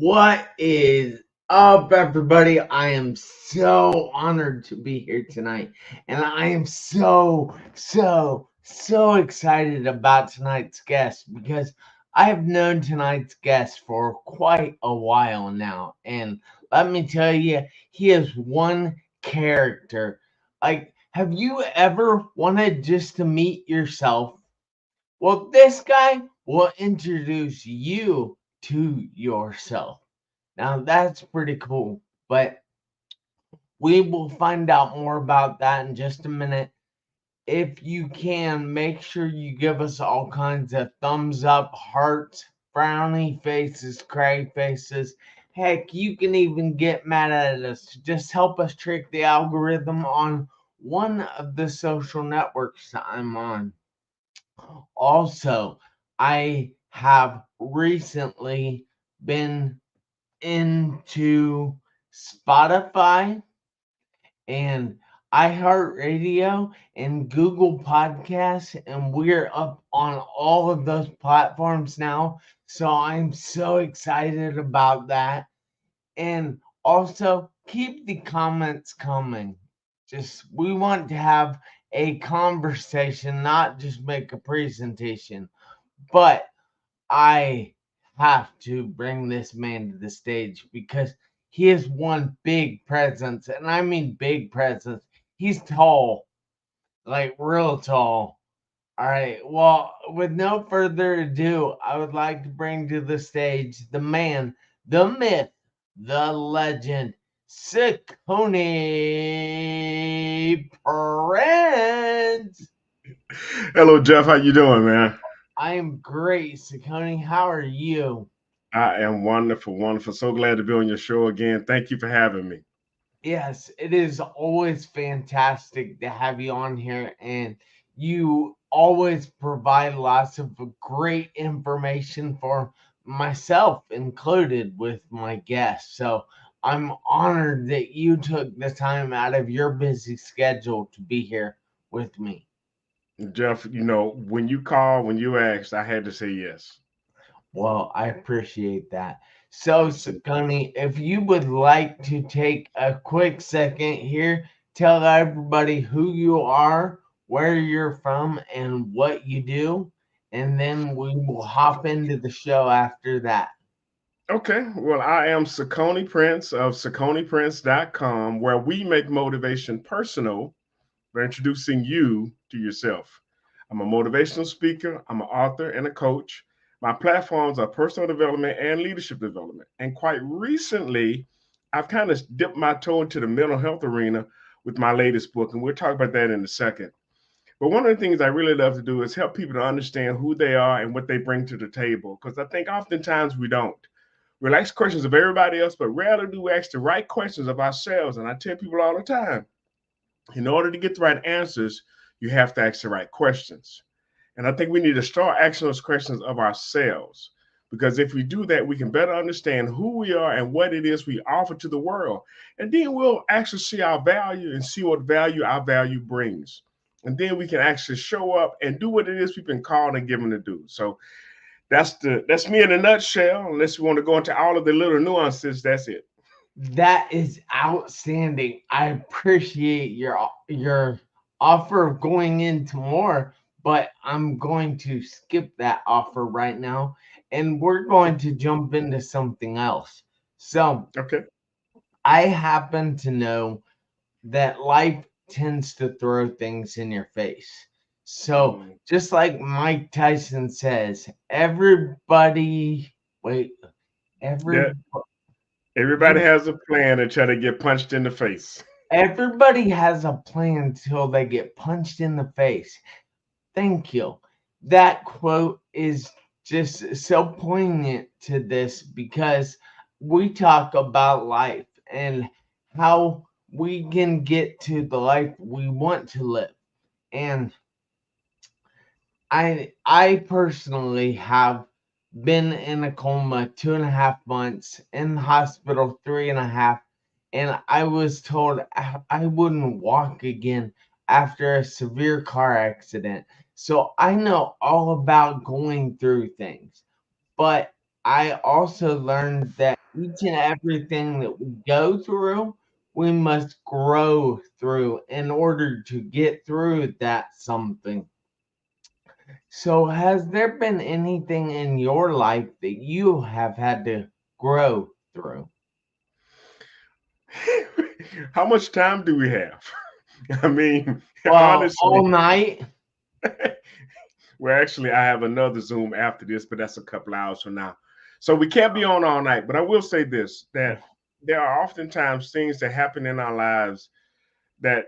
What is up, everybody? I am so honored to be here tonight, and I am so excited about tonight's guest because I have known tonight's guest for quite a while now, and let me tell you, he is one character. Like, have you ever wanted just to meet yourself? Well, this guy will introduce you to yourself. Now that's pretty cool, but we will find out more about that in just a minute. If you can, make sure you give us all kinds of thumbs up, hearts, frowny faces, cry faces. Heck, you can even get mad at us. Just help us trick the algorithm on one of the social networks that I'm on. Also, I have recently been into Spotify and iHeartRadio and Google Podcasts, and we're up on all of those platforms now. So I'm so excited about that. And also, keep the comments coming. Just we want to have a conversation, not just make a presentation. But I have to bring this man to the stage because he is one big presence, and I mean big presence. He's tall, like real tall. All right. Well, with no further ado, I would like to bring to the stage the man, the myth, the legend, Cicone Prince. Hello, Jeff. How you doing, man? I am great, Cicone. How are you? I am wonderful, wonderful. So glad to be on your show again. Thank you for having me. Yes, it is always fantastic to have you on here, and you always provide lots of great information for myself included with my guests. So I'm honored that you took the time out of your busy schedule to be here with me. Jeff, when you called, when you asked, I had to say yes. Well, I appreciate that. So, Yes, sir. Sakani, if you would like to take a quick second here, tell everybody who you are, where you're from, and what you do, and then we will hop into the show after that. Okay. Well, I am Cicone Prince of CiconePrince.com, where we make motivation personal by introducing you to yourself. I'm a motivational speaker, I'm an author, and a coach. My platforms are personal development and leadership development. And quite recently, I've kind of dipped my toe into the mental health arena with my latest book, and we'll talk about that in a second. But one of the things I really love to do is help people to understand who they are and what they bring to the table, because I think oftentimes we don't. We ask questions of everybody else, but rarely do we ask the right questions of ourselves. And I tell people all the time, in order to get the right answers, you have to ask the right questions. And I think we need to start asking those questions of ourselves. Because if we do that, we can better understand who we are and what it is we offer to the world. And then we'll actually see our value and see what value our value brings. And then we can actually show up and do what it is we've been called and given to do. So that's me in a nutshell. Unless we want to go into all of the little nuances, that's it. That is outstanding. I appreciate your offer of going into more, but I'm going to skip that offer right now and we're going to jump into something else. So, Okay. I happen to know that life tends to throw things in your face. So, Mm. just like Mike Tyson says, everybody, wait, every Yeah. Everybody has a plan and try to get punched in the face. everybody has a plan till they get punched in the face. Thank you. That quote is just so poignant to this because we talk about life and how we can get to the life we want to live. And I personally have been in a coma 2.5 months, in the hospital 3.5, and I was told I wouldn't walk again after a severe car accident. So I know all about going through things, but I also learned that each and everything that we go through, we must grow through in order to get through that something. So, has there been anything in your life that you have had to grow through? How much time do we have? I mean, Well, honestly, all night. well, actually, I have another Zoom after this, but that's a couple hours from now. So we can't be on all night. But I will say this, that there are oftentimes things that happen in our lives that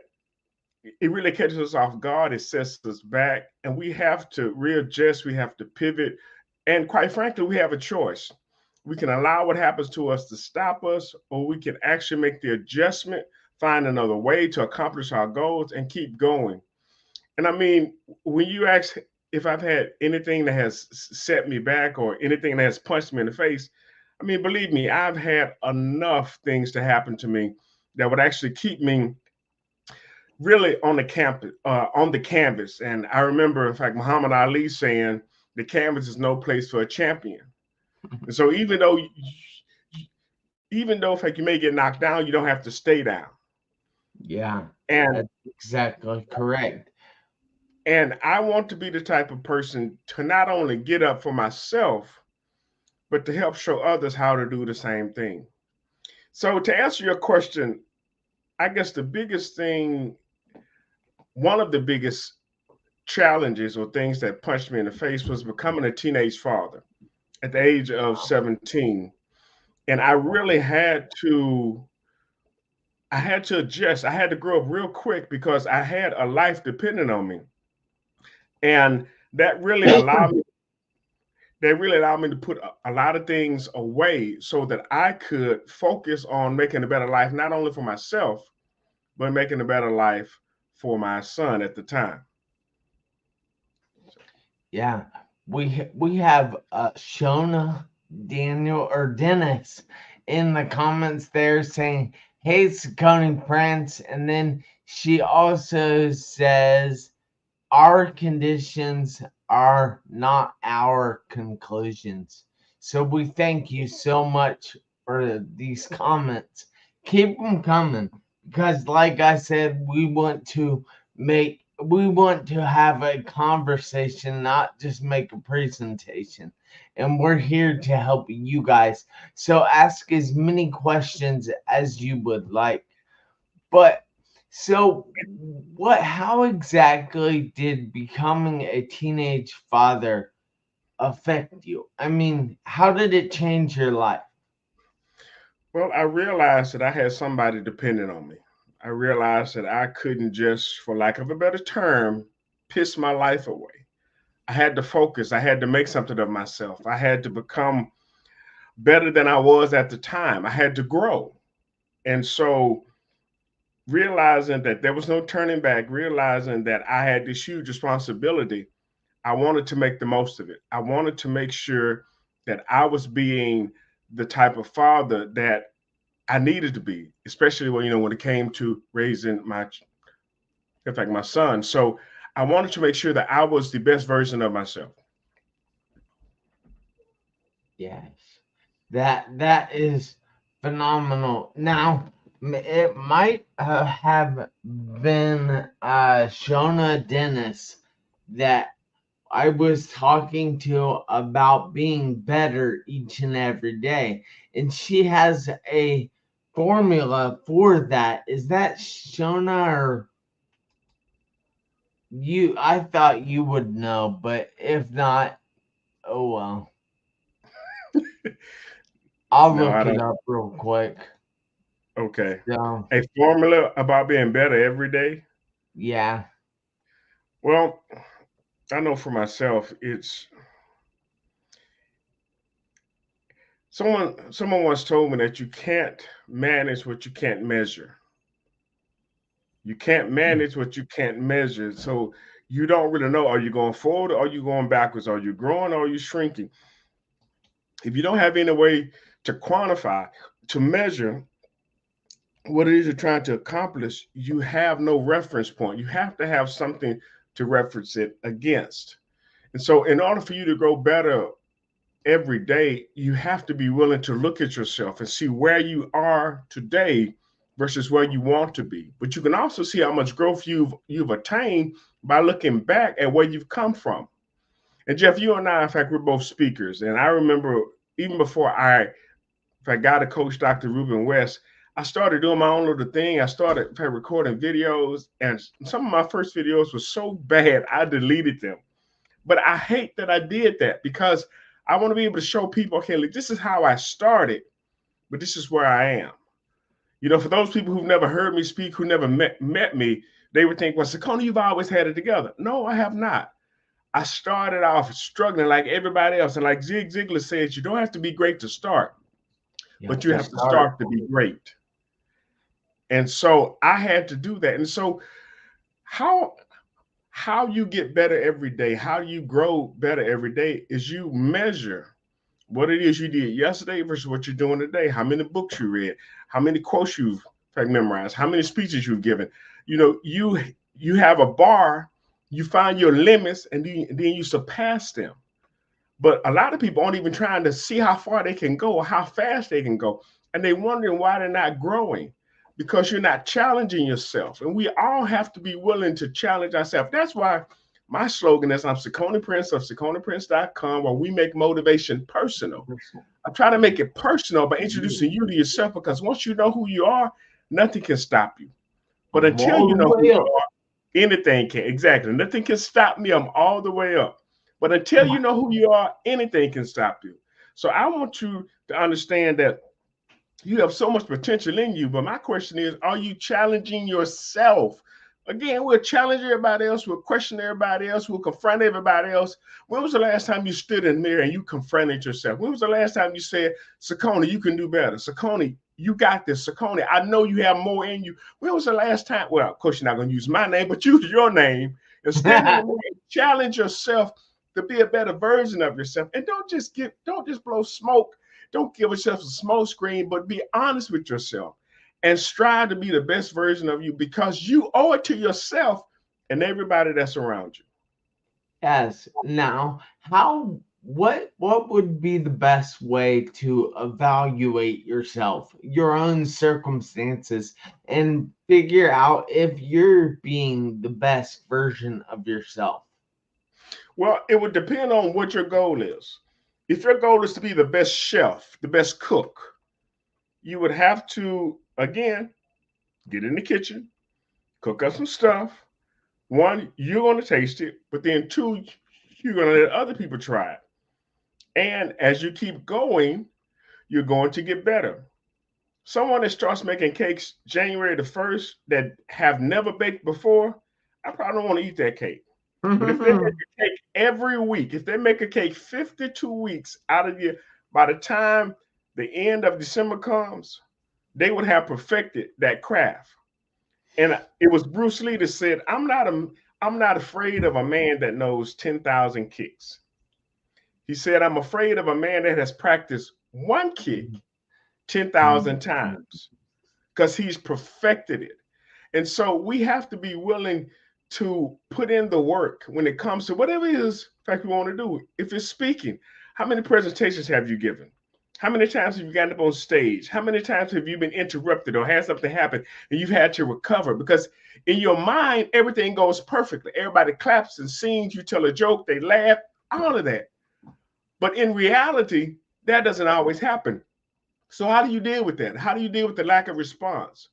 it really catches us off guard. It sets us back, and we have to readjust. We have to pivot. And quite frankly, we have a choice. We can allow what happens to us to stop us, or we can actually make the adjustment, find another way to accomplish our goals, and keep going. And I mean, when you ask if I've had anything that has set me back or anything that has punched me in the face, I mean, believe me, I've had enough things to happen to me that would actually keep me really on the campus, on the canvas. And I remember, in fact, Muhammad Ali saying, "The canvas is no place for a champion." And so, even though, in fact, you may get knocked down, you don't have to stay down. Yeah, And that's exactly correct. I want to be the type of person to not only get up for myself, but to help show others how to do the same thing. So, to answer your question, I guess the biggest thing, one of the biggest challenges or things that punched me in the face was becoming a teenage father at the age of 17. And I had to adjust. I had to grow up real quick because I had a life depending on me. And that really allowed me to put a lot of things away so that I could focus on making a better life, not only for myself, but making a better life for my son at the time. Yeah, we have Shona Daniel or Dennis in the comments there saying, "Hey, Cicone Prince," and then she also says, "Our conditions are not our conclusions." So we thank you so much for these comments. Keep them coming because, like I said, we want to have a conversation, not just make a presentation. And we're here to help you guys. So ask as many questions as you would like. But so how exactly did becoming a teenage father affect you? I mean, how did it change your life? Well, I realized that I had somebody dependent on me. I realized that I couldn't just, for lack of a better term, piss my life away. I had to focus. I had to make something of myself. I had to become better than I was at the time. I had to grow. And so, realizing that there was no turning back, realizing that I had this huge responsibility, I wanted to make the most of it. I wanted to make sure that I was being the type of father that I needed to be, especially when it came to raising in fact, my son. So I wanted to make sure that I was the best version of myself. Yes, that is phenomenal. Now, it might have been Shona Dennis that I was talking to about being better each and every day, and she has a formula for that. Is that Shona or you? I thought you would know, but if not, oh well. I'll No, I look it don't. up real quick. Okay. So, A formula about being better every day. yeah. Well, I know for myself, it's someone once told me that you can't manage what you can't measure. You can't manage what you can't measure. So you don't really know, are you going forward or are you going backwards? Are you growing or are you shrinking? If you don't have any way to quantify, to measure what it is you're trying to accomplish, you have no reference point. You have to have something to reference it against. And so, in order for you to grow better every day, you have to be willing to look at yourself and see where you are today versus where you want to be. But you can also see how much growth you've attained by looking back at where you've come from. And Jeff, you and I, in fact, we're both speakers. And I remember even before I got to coach Dr. Ruben West, I started doing my own little thing. I started recording videos, and some of my first videos were so bad, I deleted them. But I hate that I did that because I want to be able to show people, okay, look, this is how I started, but this is where I am. You know, for those people who've never heard me speak, who never met me, they would think, well, Cicone, you've always had it together. No, I have not. I started off struggling like everybody else. And like Zig Ziglar says, you don't have to be great to start, but you have to start to be great. And so I had to do that. And so how you get better every day, how you grow better every day is you measure what it is you did yesterday versus what you're doing today, how many books you read, how many quotes you've memorized, how many speeches you've given. You know, you have a bar, you find your limits, and then you surpass them. But a lot of people aren't even trying to see how far they can go or how fast they can go. And they're wondering why they're not growing, because you're not challenging yourself. And we all have to be willing to challenge ourselves. That's why my slogan is I'm Cicone Prince of CiconePrince.com, where we make motivation personal. I try to make it personal by introducing you to yourself, because once you know who you are, nothing can stop you. But until you know who you are, anything can. Exactly. Nothing can stop me. I'm all the way up. But until you know who you are, anything can stop you. So I want you to understand that you have so much potential in you. But my question is, are you challenging yourself? Again, we'll challenge everybody else. We'll question everybody else. We'll confront everybody else. When was the last time you stood in the mirror and you confronted yourself? When was the last time you said, Cicone, you can do better? Cicone, you got this. Cicone, I know you have more in you. When was the last time? Well, of course, you're not going to use my name, but use your name and stand in the mirror and challenge yourself to be a better version of yourself. And don't just blow smoke. Don't give yourself a smoke screen, but be honest with yourself and strive to be the best version of you, because you owe it to yourself and everybody that's around you. Yes. Now, what would be the best way to evaluate yourself, your own circumstances, and figure out if you're being the best version of yourself? Well, it would depend on what your goal is. If your goal is to be the best chef, the best cook, you would have to, again, get in the kitchen, cook up some stuff. One, you're going to taste it, but then two, you're going to let other people try it. And as you keep going, you're going to get better. Someone that starts making cakes January the 1st that have never baked before, I probably don't want to eat that cake. But if they make a cake every week, if they make a cake 52 weeks out of the year, by the time the end of December comes, they would have perfected that craft. And it was Bruce Lee that said, I'm not afraid of a man that knows 10,000 kicks. He said, I'm afraid of a man that has practiced one kick 10,000 times, because he's perfected it. And so we have to be willing to put in the work when it comes to whatever it is, in fact, we want to do. If it's speaking, how many presentations have you given? How many times have you gotten up on stage? How many times have you been interrupted or had something happen and you've had to recover? Because in your mind, everything goes perfectly. Everybody claps and sings. You tell a joke, they laugh, all of that. But in reality, that doesn't always happen. So how do you deal with that? How do you deal with the lack of response?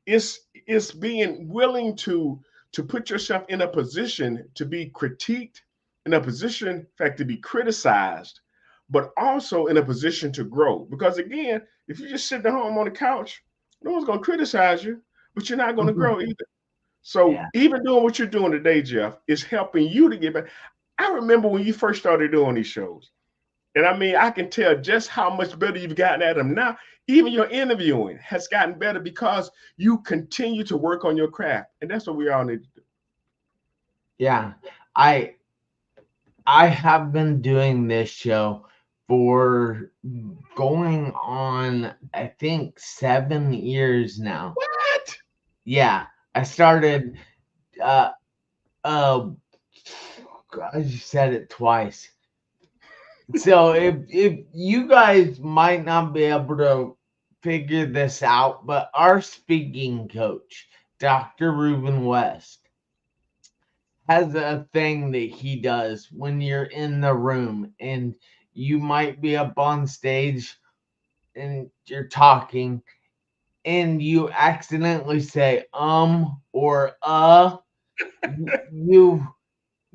It's being willing to put yourself in a position to be critiqued, in a position, in fact, to be criticized, but also in a position to grow. Because again, if you just sit at home on the couch, no one's going to criticize you, but you're not going to grow either. So even doing what you're doing today, Jeff, is helping you to get better. I remember when you first started doing these shows. And I mean, I can tell just how much better you've gotten at them now. Even your interviewing has gotten better because you continue to work on your craft. And that's what we all need to do. Yeah. I have been doing this show for going on, I think, 7 years now. What? Yeah. I started, I just said it twice. So if you guys might not be able to figure this out, but our speaking coach, Dr. Reuben West, has a thing that he does when you're in the room and you might be up on stage and you're talking and you accidentally say or you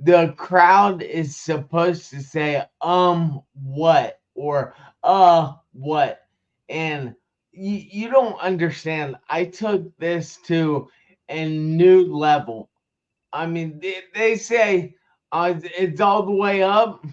the crowd is supposed to say what or what, and you don't understand. I took this to a new level. I mean, they say it's all the way up.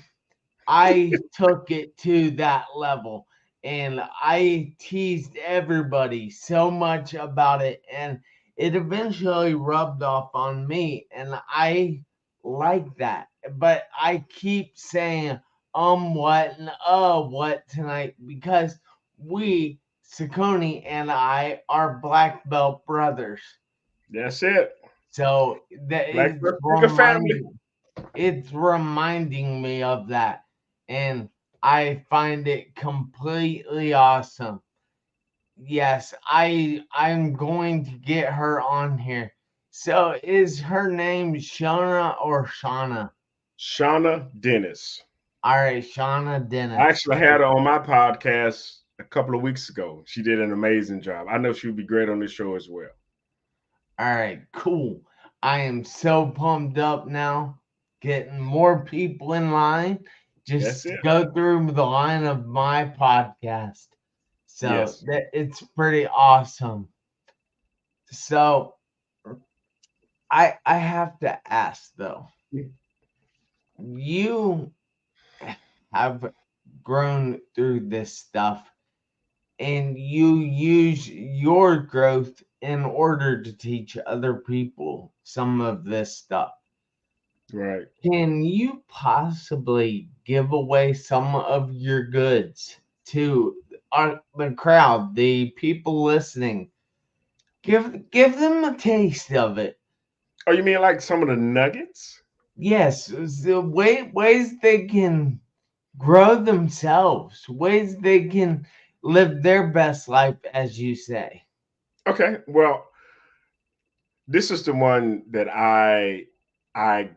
I took it to that level and I teased everybody so much about it, and it eventually rubbed off on me, and I like that. But I keep saying what and what tonight because we, Cicone and I, are black belt brothers. That's it. So that Black is Girl Speaker family. reminding me of that, and I find it completely awesome. Yes, I'm going to get her on here. So is her name Shona or Shauna? Shauna Dennis. All right, Shauna I Dennis. actually had her on my podcast a couple of weeks ago. She did an amazing job. I know she would be great on this show as well. All right, cool. I am so pumped up now, getting more people in line That's just to it. go through the line of my podcast. So Yes. that it's pretty awesome. So I have to ask though, you have grown through this stuff and you use your growth in order to teach other people some of this stuff. Right. Can you possibly give away some of your goods to the crowd, the people listening? Give them a taste of it. Oh, you mean like some of the nuggets? Yes, the ways they can grow themselves, ways they can live their best life, as you say. Okay. Well, this is the one that I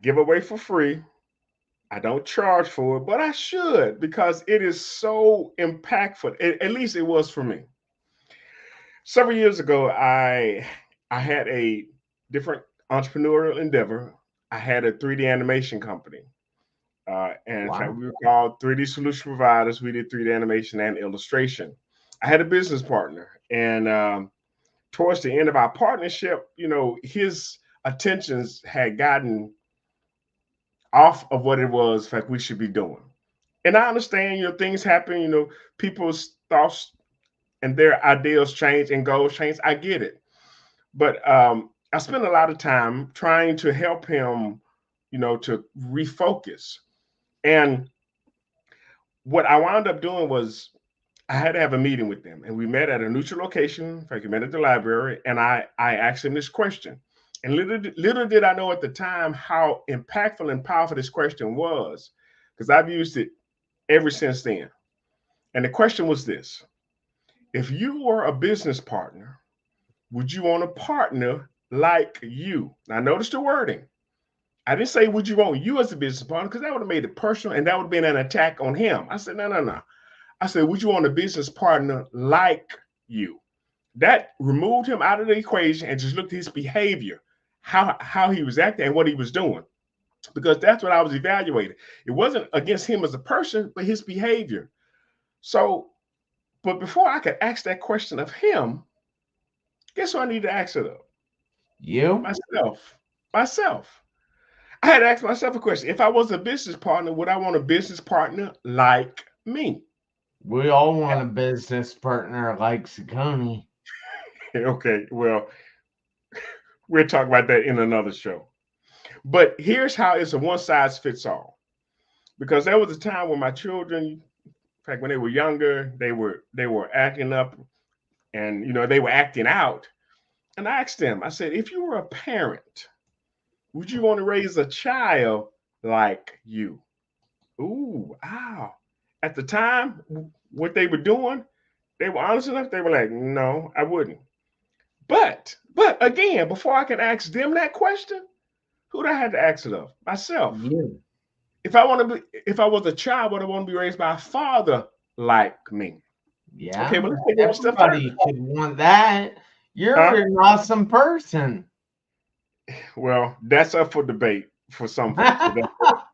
give away for free. I don't charge for it, but I should because it is so impactful. At least it was for me. Several years ago, I had a different entrepreneurial endeavor. I had a 3D animation company. And in fact, Wow. we were called 3D solution providers. We did 3D animation and illustration. I had a business partner, and towards the end of our partnership, his attentions had gotten off of what it was, in fact, we should be doing. And I understand, things happen, people's thoughts and their ideals change and goals change. I get it. But I spent a lot of time trying to help him, to refocus. And what I wound up doing was I had to have a meeting with them, and we met at a neutral location. In fact, we met at the library, and I asked him this question. And little did I know at the time how impactful and powerful this question was, because I've used it ever since then. And the question was this: if you were a business partner, would you want a partner like you? Now, notice the wording. I didn't say, would you want you as a business partner? Because that would have made it personal and that would have been an attack on him. I said, no, no, no. I said, would you want a business partner like you? That removed him out of the equation and just looked at his behavior, how he was acting and what he was doing. Because that's what I was evaluating. It wasn't against him as a person, but his behavior. So, but before I could ask that question of him, guess what I need to ask it of? You? Myself. Myself. I had to ask myself a question. If I was a business partner, would I want a business partner like me? We all want a business partner like Cicone. Okay, well, we'll talk about that in another show. But here's how it's a one size fits all. Because there was a time when my children, in fact, when they were younger, they were acting up and they were acting out. And I asked them, I said, if you were a parent, would you want to raise a child like you? Ooh, wow. At the time, what they were doing, they were honest enough. They were like, no, I wouldn't. But again, before I can ask them that question, who do I have to ask it of? Myself. You. If I was a child, would I want to be raised by a father like me? Okay, Yeah. well, let's take it a step further. Everybody should want that. You're Huh? an awesome person. Well, that's up for debate for some folks, but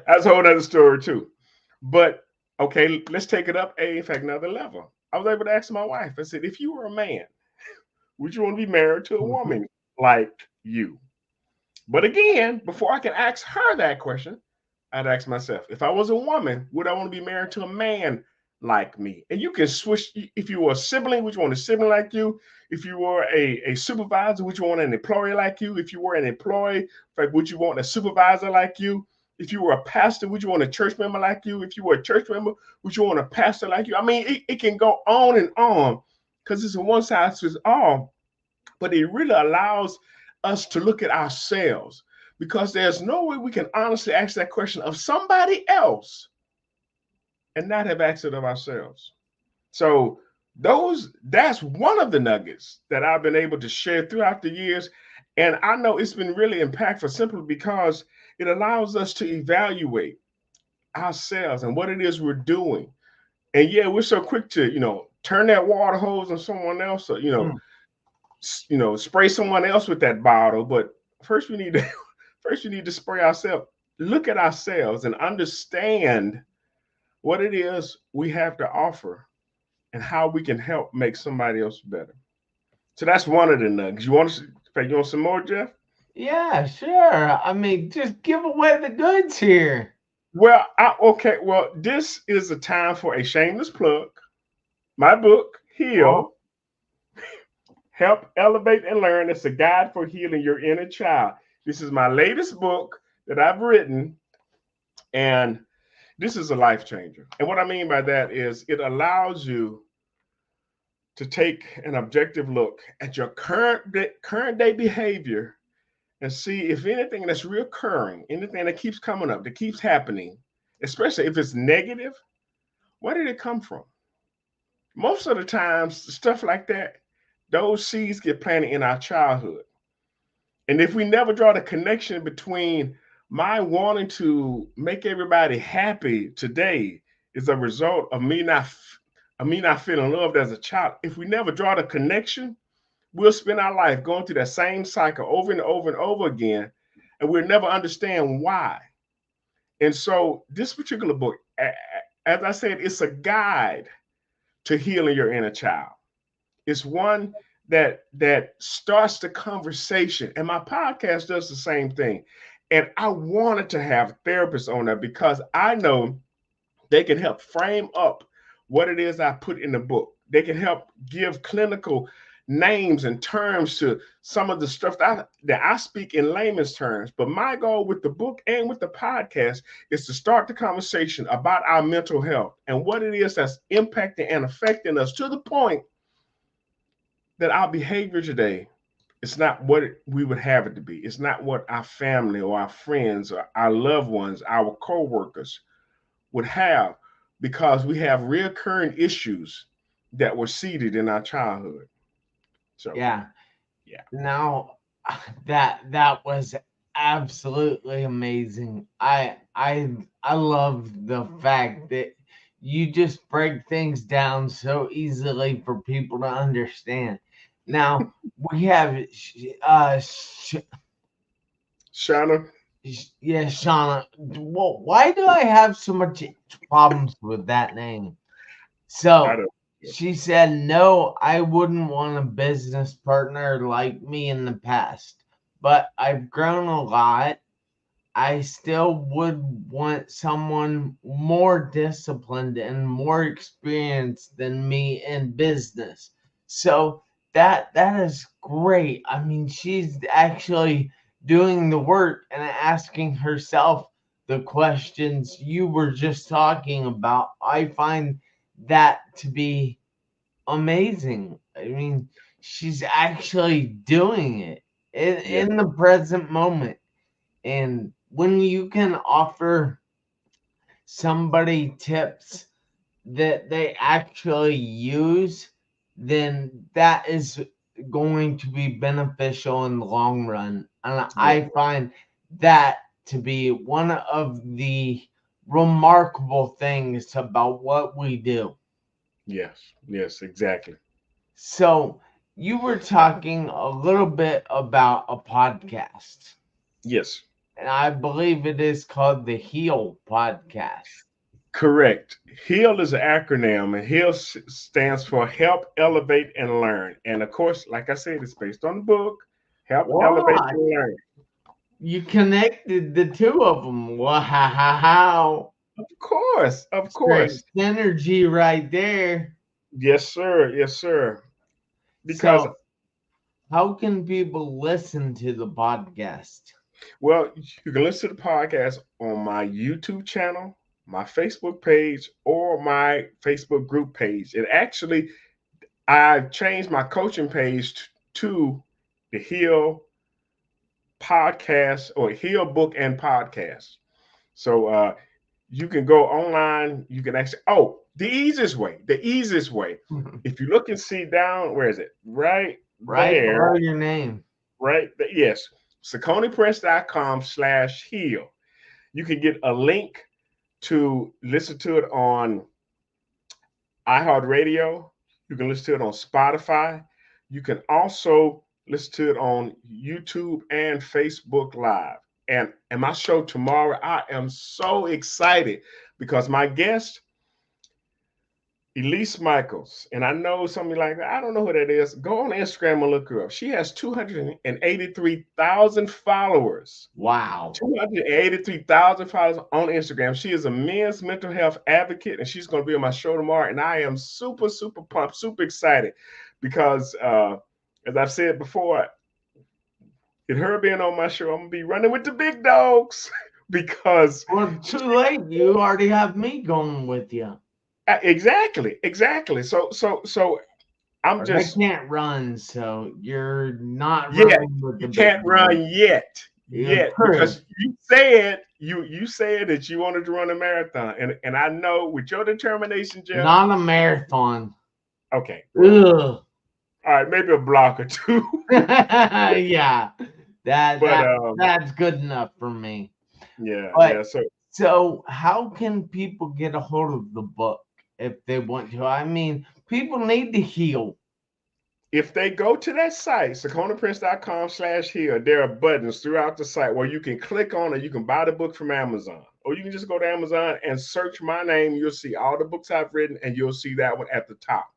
that's a whole other story too. But okay, let's take it up in fact another level. I was able to ask my wife. I said, if you were a man, would you want to be married to a woman like you? But again, before I can ask her that question, I'd ask myself, if I was a woman, would I want to be married to a man like me? And you can switch. If you were a sibling, would you want a sibling like you? If you were a supervisor, would you want an employee like you? If you were an employee, like, would you want a supervisor like you? If you were a pastor, would you want a church member like you? If you were a church member, would you want a pastor like you? I mean, it can go on because it's a one size fits all, but it really allows us to look at ourselves because there's no way we can honestly ask that question of somebody else and not have asked it of ourselves. So that's one of the nuggets that I've been able to share throughout the years. And I know it's been really impactful simply because it allows us to evaluate ourselves and what it is we're doing. And yeah, we're so quick to, turn that water hose on someone else, or, Mm. spray someone else with that bottle. But first we need to first we need to spray ourselves, look at ourselves and understand what it is we have to offer and how we can help make somebody else better. So that's one of the nuggets. You want some more, Jeff? Yeah, sure. I mean, just give away the goods here. Well, okay. Well, this is a time for a shameless plug. My book, Oh, Heal, Help Elevate and Learn. It's a guide for healing your inner child. This is my latest book that I've written, and this is a life changer. And what I mean by that is it allows you to take an objective look at your current day behavior and see if anything that's reoccurring, anything that keeps coming up, that keeps happening, especially if it's negative, where did it come from? Most of the times, stuff like that, those seeds get planted in our childhood. And if we never draw the connection between my wanting to make everybody happy today is a result of me not feeling loved as a child. If we never draw the connection, we'll spend our life going through that same cycle over and over and over again, and we'll never understand why. And so, this particular book, as I said, it's a guide to healing your inner child. It's one that starts the conversation, and my podcast does the same thing. And I wanted to have therapists on there because I know they can help frame up what it is I put in the book. They can help give clinical names and terms to some of the stuff that I speak in layman's terms. But my goal with the book and with the podcast is to start the conversation about our mental health and what it is that's impacting and affecting us to the point that our behavior today is not what we would have it to be. It's not what our family or our friends or our loved ones, our co-workers would have because we have reoccurring issues that were seeded in our childhood. So, yeah. yeah. Now, that was absolutely amazing. I love the fact that you just break things down so easily for people to understand. Now we have Shauna, yeah, Shauna. Well, why do I have so much problems with that name? I So don't. she said, no, I wouldn't want a business partner like me in the past, but I've grown a lot. I still would want someone more disciplined and more experienced than me in business. So that is great. I mean, she's actually doing the work and asking herself the questions you were just talking about. I find that to be amazing. I mean, she's actually doing it Yeah. in the present moment. And when you can offer somebody tips that they actually use, then that is going to be beneficial in the long run. And Yeah. I find that to be one of the remarkable things about what we do. Yes. Yes. Exactly. So, you were talking a little bit about a podcast, Yes. and I believe it is called the Heal Podcast. Correct. HEAL is an acronym, and HEAL stands for Help, Elevate, and Learn. And of course, like I said, it's based on the book, Help, Elevate, What? and Learn. You connected the two of them. Wow. Of course. Of Straight course. synergy right there. Yes, sir. Yes, sir. Because, So, how can people listen to the podcast? well, you can listen to the podcast on my YouTube channel, my Facebook page, or my Facebook group page. And actually, I've changed my coaching page to the HEAL podcast or Heal Book and Podcast. So you can go online. You can actually, the easiest way. If you look and see down, where is it? Right Right there, below your name. right? Yes, CiconePrince.com/heal. You can get a link to listen to it on iHeartRadio. You can listen to it on Spotify. You can also listen to it on YouTube and Facebook Live. And my show tomorrow, I am so excited because my guest, Elise Michaels, and I know somebody like that. I don't know who that is. Go on Instagram and look her up. She has 283,000 followers. Wow. 283,000 followers on Instagram. She is a men's mental health advocate, and she's going to be on my show tomorrow. And I am super, super pumped, super excited because, as I've said before, with her being on my show, I'm going to be running with the big dogs because. Well, too late. You already have me going with you. Exactly. So I'm I just. can't run, so you're not Yeah, running with the you big can't dog. run yet True. because you said that you wanted to run a marathon, and I know with your determination, Jeff. Not a marathon. Okay, well, Ugh. all right, maybe a block or two, Yeah, but that's good enough for me. yeah. But so, how can people get a hold of the book if they want to? I mean, people need to heal. If they go to that site, CiconePrince.com/heal, there are buttons throughout the site where you can click on it. You can buy the book from Amazon, or you can just go to Amazon and search my name. You'll see all the books I've written, and you'll see that one at the top.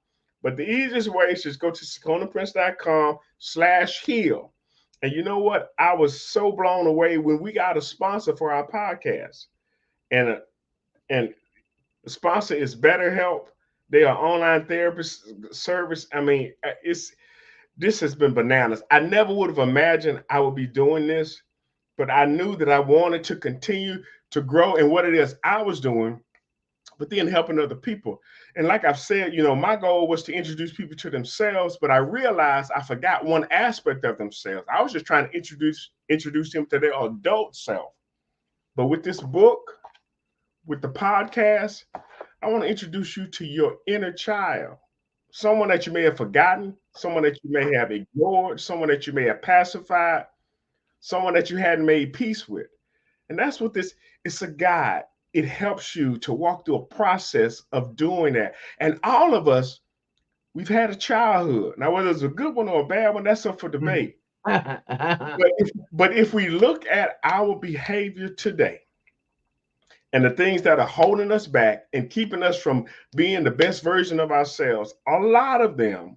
But the easiest way is just go to CiconePrince.com/heal. And you know what? I was so blown away when we got a sponsor for our podcast. And the sponsor is BetterHelp. They are online therapist service. I mean, this has been bananas. I never would have imagined I would be doing this, but I knew that I wanted to continue to grow in what it is I was doing, but then helping other people. And like I've said, my goal was to introduce people to themselves, but I realized I forgot one aspect of themselves. I was just trying to introduce them to their adult self. But with this book, with the podcast, I want to introduce you to your inner child, someone that you may have forgotten, someone that you may have ignored, someone that you may have pacified, someone that you hadn't made peace with. And that's what it's a guide. It helps you to walk through a process of doing that. And all of us, we've had a childhood. Now, whether it's a good one or a bad one, that's up for debate. But if we look at our behavior today, and the things that are holding us back and keeping us from being the best version of ourselves, a lot of them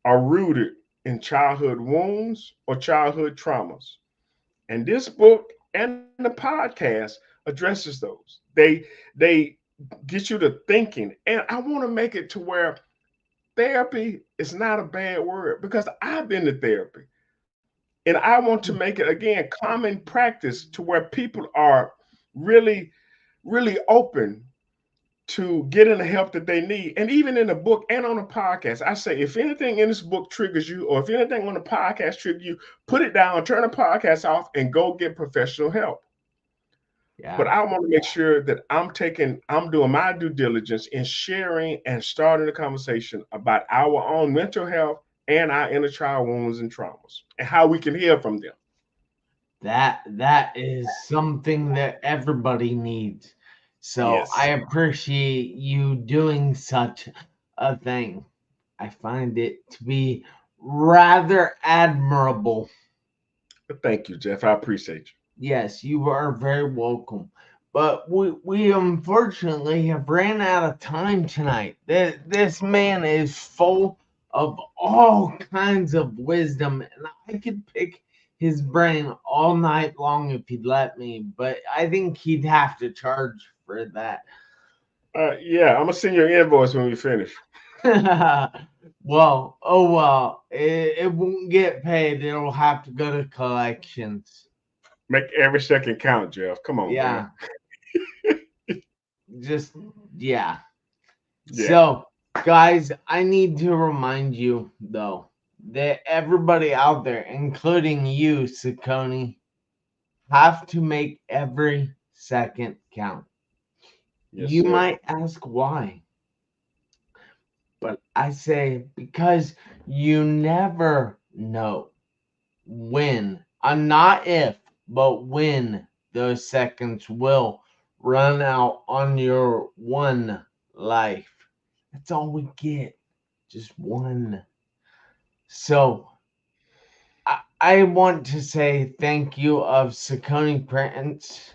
are rooted in childhood wounds or childhood traumas. And this book and the podcast addresses those. They get you to thinking. And I want to make it to where therapy is not a bad word because I've been to therapy. And I want to make it again common practice to where people are really really open to getting the help that they need. And even in the book and on the podcast, I say, if anything in this book triggers you, or if anything on the podcast triggers you, put it down, turn the podcast off, and go get professional help. Yeah. But I want to make sure that I'm doing my due diligence in sharing and starting a conversation about our own mental health and our inner child wounds and traumas and how we can heal from them. That is something that everybody needs. So I Yes. appreciate you doing such a thing. I find it to be rather admirable. Thank you, Jeff. I appreciate Yes, you are very welcome. But we unfortunately have ran out of time tonight. This man is full of all kinds of wisdom, and I could pick his brain all night long if he'd let me, but I think he'd have to charge for that. you. Yeah, I'm gonna send you an invoice when we finish. Well, oh well, it won't get paid. It'll have to go to collections. Make every second count, Jeff. Come on, man. Yeah, just yeah. Yeah. So, guys, I need to remind you, though, that everybody out there, including you, Cicone, have to make every second count. Yes, You sir. might ask why, but I say because you never know when, not if, but when those seconds will run out on your one life. That's all we get. Just one. So I want to say thank you of Cicone Prince.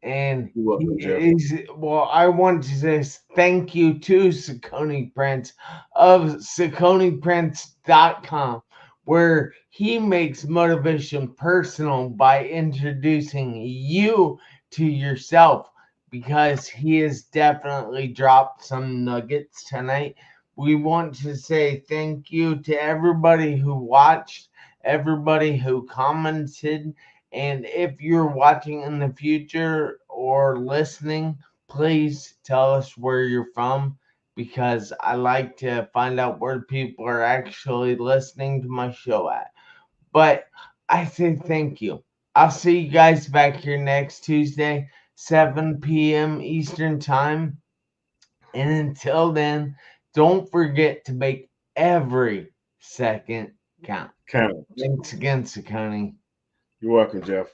And You're he welcome, Jeff. is, well, I want to say thank you to Cicone Prince of CiconePrince.com, where he makes motivation personal by introducing you to yourself, because he has definitely dropped some nuggets tonight. We want to say thank you to everybody who watched, everybody who commented, and if you're watching in the future or listening, please tell us where you're from, because I like to find out where people are actually listening to my show at. But I say thank you. I'll see you guys back here next Tuesday, 7 p.m. Eastern Time. And until then, don't forget to make every second count. Count. Thanks again, Sakani. You're welcome, Jeff.